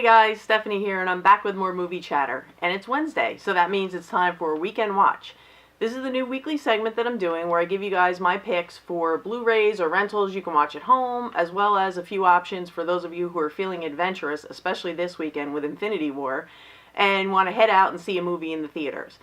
guys, Stephanie here, and I'm back with more movie chatter. And it's Wednesday, so that means it's time for a weekend watch. This is the new weekly segment that I'm doing where I give you guys my picks for Blu-rays or rentals you can watch at home, as well as a few options for those of you who are feeling adventurous, especially this weekend with Infinity War, and want to head out and see a movie in the theaters.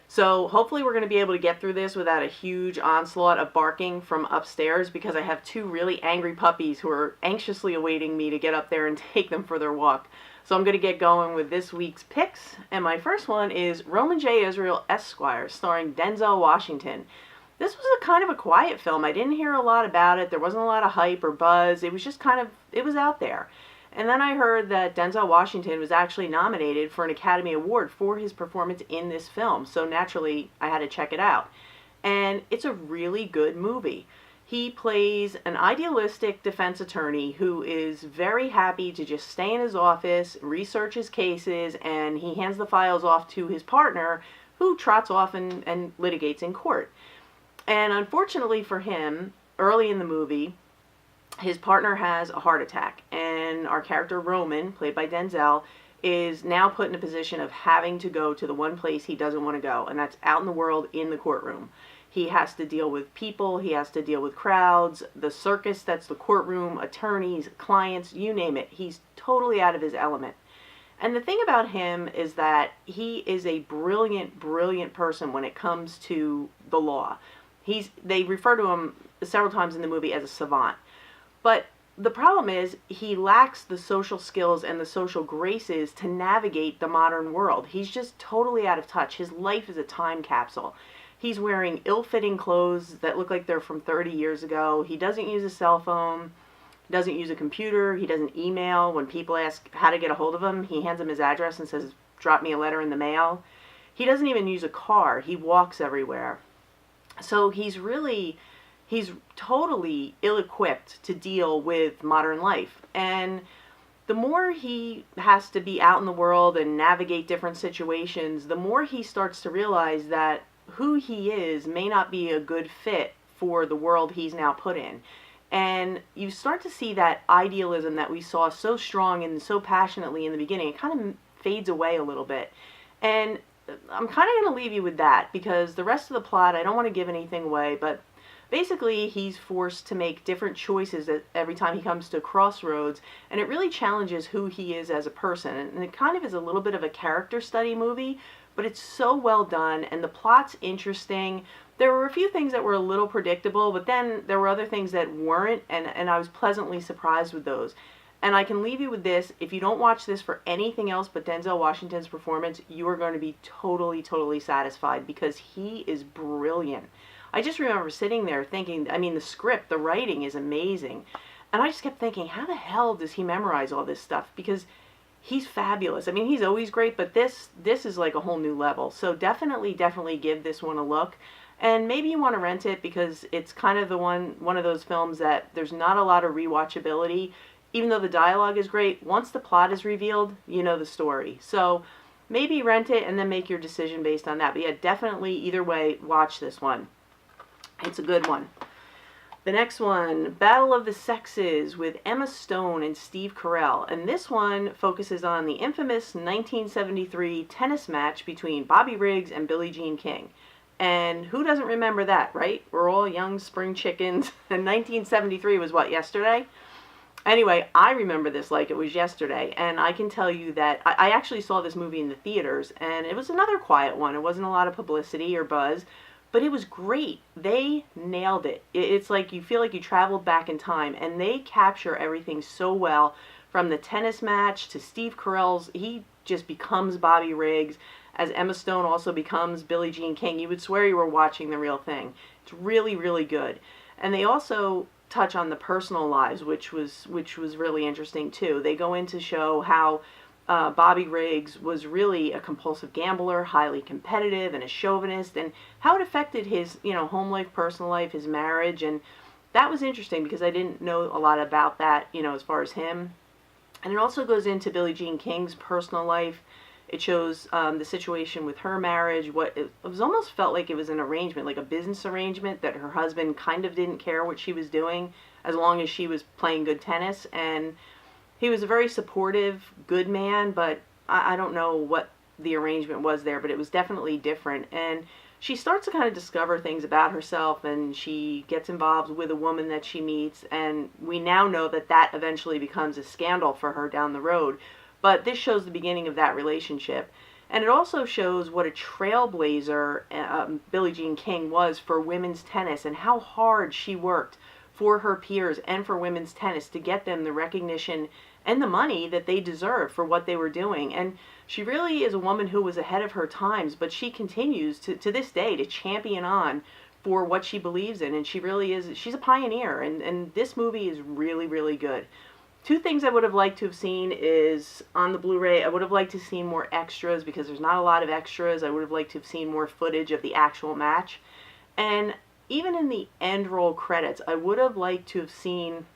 So hopefully we're going to be able to get through this without a huge onslaught of barking from upstairs, because I have two really angry puppies who are anxiously awaiting me to get up there and take them for their walk. So I'm going to get going with this week's picks, and my first one is Roman J. Israel Esquire, starring Denzel Washington. This was a kind of a quiet film. I didn't hear a lot about it. There wasn't a lot of hype or buzz. It was just it was out there. And then I heard that Denzel Washington was actually nominated for an Academy Award for his performance in this film. So naturally, I had to check it out. And it's a really good movie. He plays an idealistic defense attorney who is very happy to just stay in his office, research his cases, and he hands the files off to his partner, who trots off and litigates in court. And unfortunately for him, early in the movie, his partner has a heart attack, and our character Roman, played by Denzel, is now put in a position of having to go to the one place he doesn't want to go, and that's out in the world in the courtroom. He has to deal with people, he has to deal with crowds, the circus that's the courtroom, attorneys, clients, you name it. He's totally out of his element. And the thing about him is that he is a brilliant, brilliant person when it comes to the law. They refer to him several times in the movie as a savant. But the problem is he lacks the social skills and the social graces to navigate the modern world. He's just totally out of touch. His life is a time capsule. He's wearing ill-fitting clothes that look like they're from 30 years ago. He doesn't use a cell phone. He doesn't use a computer. He doesn't email. When people ask how to get a hold of him, he hands them his address and says, "Drop me a letter in the mail." He doesn't even use a car. He walks everywhere. So he's totally ill-equipped to deal with modern life. And the more he has to be out in the world and navigate different situations, the more he starts to realize that who he is may not be a good fit for the world he's now put in. And you start to see that idealism that we saw so strong and so passionately in the beginning. It kind of fades away a little bit. And I'm kind of going to leave you with that, because the rest of the plot, I don't want to give anything away, but basically, he's forced to make different choices every time he comes to a crossroads, and it really challenges who he is as a person. And it kind of is a little bit of a character study movie, but it's so well done, and the plot's interesting. There were a few things that were a little predictable, but then there were other things that weren't, and I was pleasantly surprised with those. And I can leave you with this: if you don't watch this for anything else but Denzel Washington's performance, you are going to be totally, totally satisfied, because he is brilliant. I just remember sitting there thinking, the script, the writing is amazing. And I just kept thinking, how the hell does he memorize all this stuff? Because he's fabulous. He's always great, but this is like a whole new level. So definitely give this one a look. And maybe you want to rent it, because it's kind of one of those films that there's not a lot of rewatchability. Even though the dialogue is great, once the plot is revealed, you know the story. So maybe rent it and then make your decision based on that. But yeah, definitely, either way, watch this one. It's a good one. The next one, Battle of the Sexes, with Emma Stone and Steve Carell. And this one focuses on the infamous 1973 tennis match between Bobby Riggs and Billie Jean King. And who doesn't remember that, right? We're all young spring chickens. And 1973 was what, yesterday? Anyway, I remember this like it was yesterday. And I can tell you that I actually saw this movie in the theaters, and it was another quiet one. It wasn't a lot of publicity or buzz. But it was great. They nailed it. It's like you feel like you traveled back in time, and they capture everything so well, from the tennis match to Steve Carell's. He just becomes Bobby Riggs, as Emma Stone also becomes Billie Jean King. You would swear you were watching the real thing. It's really, really good. And they also touch on the personal lives, which was really interesting too. They go in to show how Bobby Riggs was really a compulsive gambler, highly competitive, and a chauvinist, and how it affected his, home life, personal life, his marriage. And that was interesting, because I didn't know a lot about that, as far as him. And it also goes into Billie Jean King's personal life. It shows the situation with her marriage. It was almost felt like it was an arrangement, like a business arrangement, that her husband kind of didn't care what she was doing as long as she was playing good tennis. And He was a very supportive, good man, but I don't know what the arrangement was there, but it was definitely different. And she starts to kind of discover things about herself, and she gets involved with a woman that she meets, and we now know that that eventually becomes a scandal for her down the road. But this shows the beginning of that relationship. And it also shows what a trailblazer Billie Jean King was for women's tennis, and how hard she worked for her peers and for women's tennis to get them the recognition and the money that they deserve for what they were doing. And she really is a woman who was ahead of her times, but she continues to this day to champion on for what she believes in, and she really is, she's a pioneer, and this movie is really, really good. Two things I would have liked to have seen is, on the Blu-ray, I would have liked to have seen more extras, because there's not a lot of extras. I would have liked to have seen more footage of the actual match. And even in the end roll credits, I would have liked to have seen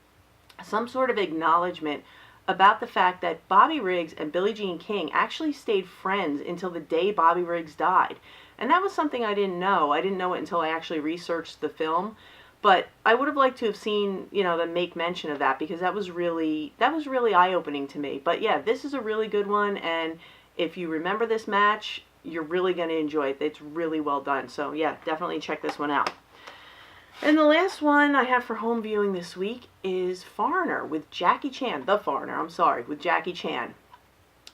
some sort of acknowledgement about the fact that Bobby Riggs and Billie Jean King actually stayed friends until the day Bobby Riggs died. And that was something I didn't know. I didn't know it until I actually researched the film. But I would have liked to have seen, you know, them make mention of that, because that was really eye-opening to me. But yeah, this is a really good one, and if you remember this match, you're really going to enjoy it. It's really well done. So yeah, definitely check this one out. And the last one I have for home viewing this week is Foreigner with Jackie Chan. The Foreigner, I'm sorry, with Jackie Chan.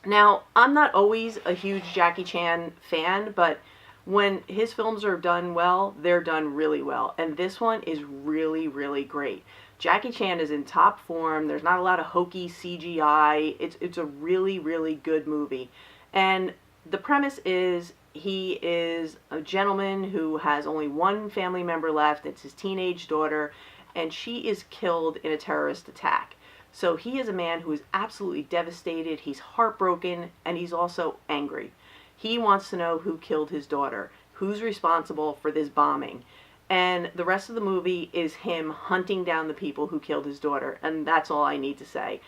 Now, I'm not always a huge Jackie Chan fan, but when his films are done well, they're done really well. And this one is really, really great. Jackie Chan is in top form. There's not a lot of hokey CGI. It's a really, really good movie. And the premise is, he is a gentleman who has only one family member left. It's his teenage daughter, and she is killed in a terrorist attack. So he is a man who is absolutely devastated. He's heartbroken, and he's also angry. He wants to know who killed his daughter, who's responsible for this bombing. And the rest of the movie is him hunting down the people who killed his daughter, and that's all I need to say.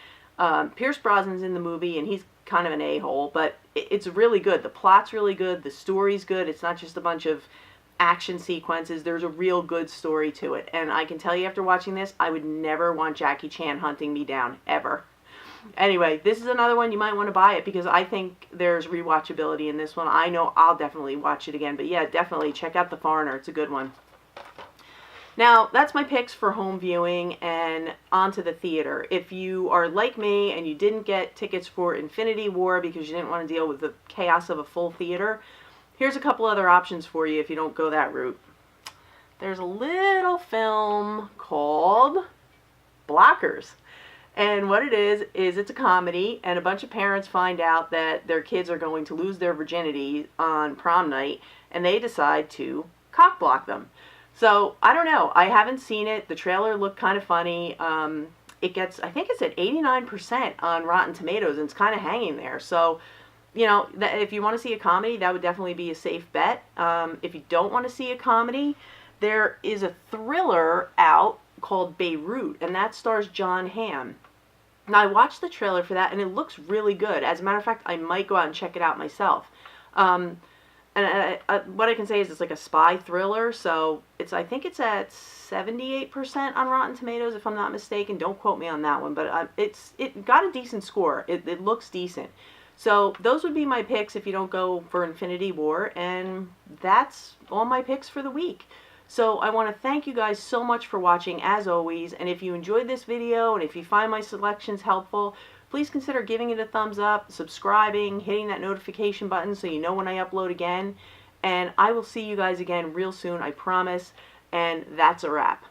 Pierce Brosnan's in the movie, and he's kind of an a-hole, but it's really good. The plot's really good, the story's good. It's not just a bunch of action sequences. There's a real good story to it. And I can tell you, after watching this, I would never want Jackie Chan hunting me down, ever. Anyway, this is another one you might want to buy it, because I think there's rewatchability in this one. I know I'll definitely watch it again. But yeah, definitely check out The Foreigner. It's a good one. Now, that's my picks for home viewing, and on to the theater. If you are like me and you didn't get tickets for Infinity War because you didn't want to deal with the chaos of a full theater, here's a couple other options for you if you don't go that route. There's a little film called Blockers. And what it is it's a comedy, and a bunch of parents find out that their kids are going to lose their virginity on prom night, and they decide to cock block them. So, I don't know. I haven't seen it. The trailer looked kind of funny. It gets, I think it's at 89% on Rotten Tomatoes, and it's kind of hanging there. So, you know, if you want to see a comedy, that would definitely be a safe bet. If you don't want to see a comedy, there is a thriller out called Beirut, and that stars John Hamm. Now, I watched the trailer for that, and it looks really good. As a matter of fact, I might go out and check it out myself. And what I can say is it's like a spy thriller, so I think it's at 78% on Rotten Tomatoes, if I'm not mistaken. Don't quote me on that one, but it got a decent score. It looks decent. So those would be my picks if you don't go for Infinity War, and that's all my picks for the week. So I want to thank you guys so much for watching, as always, and if you enjoyed this video and if you find my selections helpful, please consider giving it a thumbs up, subscribing, hitting that notification button so you know when I upload again, and I will see you guys again real soon, I promise, and that's a wrap.